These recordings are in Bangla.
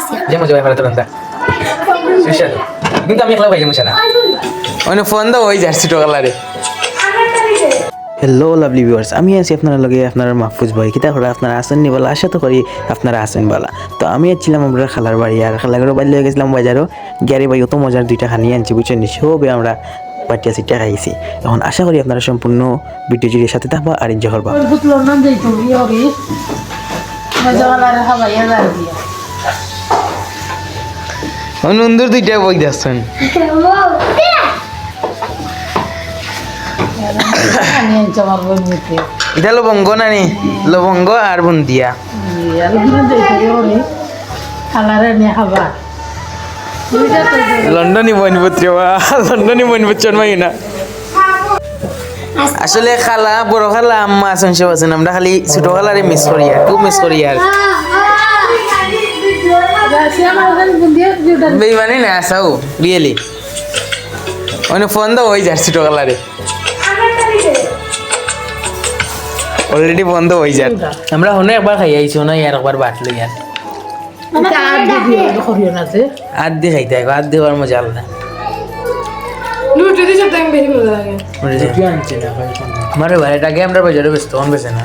আছে যে মজা হয় তোর আন্দা সুস্বাদু কিন্তু আমি একলা খাইলে মশা না ওই ফোন দাও ওই যাচ্ছি টোকালারে হ্যালো লাভলি ভিউয়ার্স আমি আছি আপনার লগে আপনার মাহফুজ ভাই কিতা করে আপনারা আসেন নি বলা আশা তো করি আপনারা আসেন বলা তো আমি ছিলাম আমরা খালার বাড়ি আর খালাগের বাড়ি লয়ে গেছিলাম বাজারও গ্যারি ভাই অত মজার দুইটা খানি আনছি বুঝছেন নি সবে আমরা পাটিয়া সিটটা খাইছি এখন আশা করি আপনারা সম্পূর্ণ ভিডিও জুড়ে সাথে থাকবা আর এনজয় করবা নন্দুর দুইটা বই যাচ্ছেন এটা লবঙ্গ নানি লবঙ্গ আর বুন্দিয়া লন্ডনী বইনপত্র লন্ডনী বইনপত্র মাই না আসলে খালা বড় খালা আম্মা আছেন সব আছেন আমরা খালি ছোট খালারে মিস করি আর খুব মিস করি আর বেইমানি না আসাও রিয়েলি ওনে ফোন দাও ওই যার ছোট খালারে অলরেডি বন্ধ হয়ে যায় আমরা হনে একবার খাই আইছি না আর একবার বাটলো ইয়ার আর দিয়ে খাইতে হবে আর দেওয়ার মজা আলাদা আমার বাড়িটাকে আমরা বাজারে ব্যস্ত কম বেছে না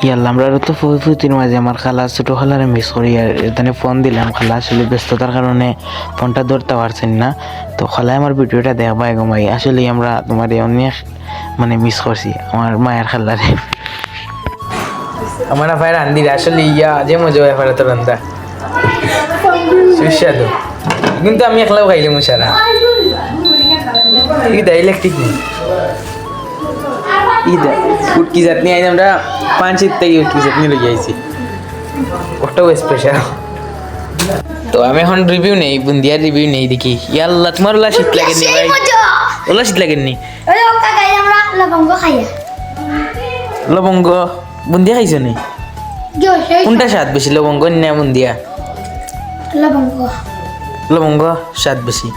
ইয়াল্লা আমরা তো ফুতির মাঝে আমার খালা ছোটো খালারে মিস করি আর এখানে ফোন দিলাম খালা আসলে ব্যস্ততার কারণে ফোনটা ধরতে পারছেন না তো খালায় আমার ভিডিওটা দেখবা এগোমাই আসলে আমরা তোমার অনেক মানে মিস করছি আমার মায়ের খালারে আমার ভাইয়ের আন্দির আসলে ইয়া যে মজা হয় ভাড়া তো রান্দা সুস্বাদু কিন্তু আমি একলাও খাইলে মশারা এটা ইলেকট্রিক নেই ইদা উটকি চাটনি আইন আমরা পাঁচির থেকে উটকি চাটনি লই যাইছি ওটাও স্পেশাল তো আমি এখন রিভিউ নেই বুন্দিয়ার রিভিউ নেই দেখি ইয়াল্লা তোমার ওলা শীত লাগেনি ভাই ওলা শীত লাগেনি লবঙ্গ বুন্দিয়া খাইছো নি কোনটা স্বাদ বেশি লবঙ্গ না বুন্দিয়া লবঙ্গ স্বাদ বেশি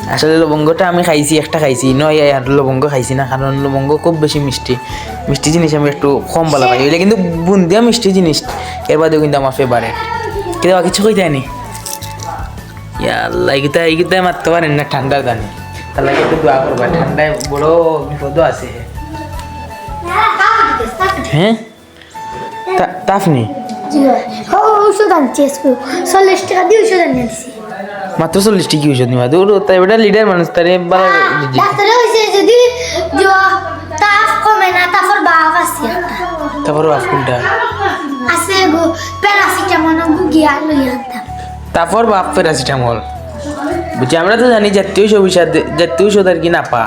আসলে লবঙ্গটা আমি খাইছি একটা খাইছি নয় আর লবঙ্গ খাইছি না কারণ লবঙ্গ খুব বেশি মিষ্টি মিষ্টি জিনিস আমি একটু কম ভালো পাই ওইটা কিন্তু বুন্দিয়া মিষ্টি জিনিস এর বাদেও কিন্তু আমার ফেভারেট কিন্তু কিছু কইতে নি ইয়াল্লা এইগুতা মারতে পারেন না ঠান্ডার দানে তার লাগে একটু দোয়া করবা ঠান্ডায় বড় বিপদ আছে হ্যাঁ তাপ নেই ঔষধ আনছি 40 টাকা দিয়ে ঔষধ আনিয়ে দিছি মাত্র 40 টাকা ঔষধ নিবা দূর তাই বেটা লিডার মানুষ তারে ডাক্তারে কইছে যদি তাপ কমে না তারপর বাপ আছে তারপর বাপ কোনটা আছে গো প্যারাসিটামল গিয়া লই আনতাম তারপর বাপ প্যারাসিটামল বুঝি আমরা তো জানি জাতীয় ঔষধ আর কি না পা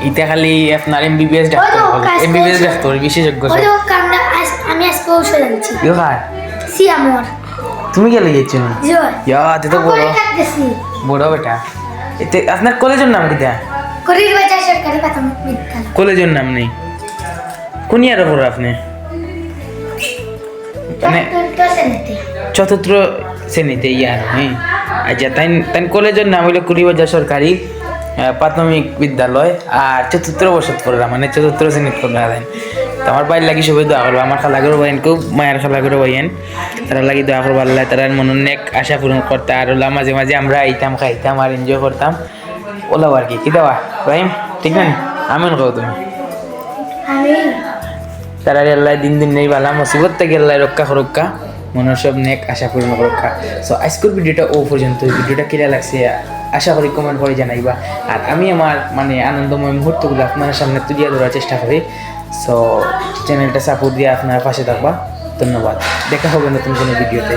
এটা খালি আপনার এমবিবিএস ডাক্তার বিশেষজ্ঞ আমি আজকে ঔষধ আনছি সিয়ামর তুমি গেলে গেছো ইয়া তে তো বড় বেটা এতে আপনার কলেজের নাম কি করিরবাজার সরকারি প্রাথমিক বিদ্যালয় কলেজের নাম নেই কোন ইয়ারে পড়ো আপনি মানে চতুর্থ শ্রেণীতে ইয়ার হ্যাঁ আচ্ছা তাই কলেজের নাম হইলো করিরবাজার সরকারি প্রাথমিক বিদ্যালয় আর চতুর্থ বর্ষত পড়লাম মানে চতুর্থ শ্রেণীত পড়লাম তো আমার বাইর লাগি সবাই দোয়া করবো আমার খালাগেরও বাইন খুব মায়ের খালাগেরও বাইন তারা লাগি দোয়া করবো আল্লাহ তারা মন অনেক আশা পূরণ করতে আর ওলা মাঝে মাঝে আমরা আইতাম খাইতাম আর এনজয় করতাম ওলা আর কি দেওয়া রাইম ঠিক না আমিন কও তুমি তারা আল্লাহ দিন দিন নেই বালা মুসিবত থেকে আল্লাহ রক্ষা মনের সব নেক আশা পূরণ রক্ষা সো আজকের ভিডিওটা ও পর্যন্ত ভিডিওটা কিরা লাগছে আশা করি কমেন্ট করে জানাইবা আর আমি আমার মানে আনন্দময় মুহূর্তগুলো আপনার সামনে তুলিয়ে ধরার চেষ্টা করি সো চ্যানেলটা সাপোর্ট দিয়ে আপনার পাশে থাকবা ধন্যবাদ দেখা হবে নতুন কোনো ভিডিওতে